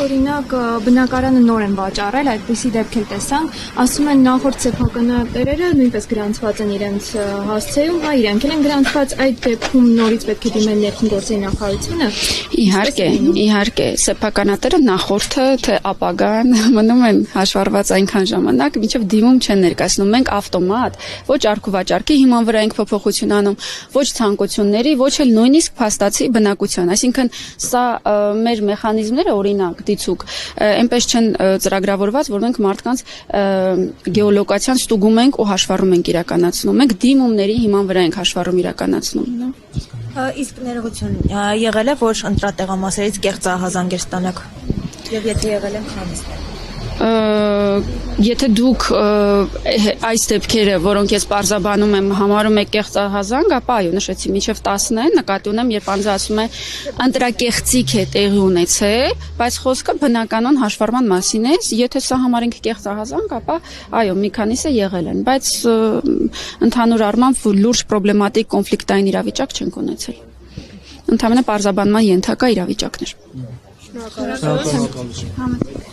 օրինակ բնակարանը նոր են վաճառել, այդպիսի դեպքեր տեսանք, ասում են նախորդ սեփականատերերը նույնպես գրանցված են իրենց հասցեում, հա, իրենք են գրանցված, այդ դեպքում նորից պետք է դիմել ներքին գործերի նախարարությունը։ Իհարկե, սեփականատերը նախորդը թե ապագան մնում են հաշվառված այնքան ժամանակ, մինչև դիմում չեն ներկայացնում։ Մենք ավտոմատ ոչ արքու վաճառքի հիման վրա ենք փոփոխություն անում, ոչ ցանկությունների, ոչ էլ նույնիսկ փաստացի բնակության։ Այսինքն սա մեր մեխանիզմները, օրինակ, դիցուկ, այնպես չեն ծրագրավորված, որ մենք մարդկանց գեոլոկացիան ստուգում ենք ու հաշվառում ենք իրականացնում։ Մենք դիմումների հիման վրա ենք հաշվառում իրականացնում։ Իսկ ներողություն եղել է, որ ընտրատեղամասերից կեղծահազանգ էր ստանաք, եւ եթե եղել են քանիսներ։ Եթե դուք այս դեպքերը, որոնք ես պարզաբանում եմ, համարում եք կեղծահազանգ, ապա այո, նշեցի, մինչև 10-ն է, նկատի ունեմ, երբ անձը ասում է ընտրակեղծիք է տեղի ունեցել, բայց խոսքը բնականon հաշվառման մասին է, եթե սա համարենք կեղծահազանգ, ապա այո, մի քանիսը եղել են, բայց ընդհանուր առմամբ լուրջ պրոբլեմատիկ կոնֆլիկտային իրավիճակ չենք ունեցել։ Ընդհանրապես պարզաբանման ենթակա իրավիճակներ։ Շնորհակալություն։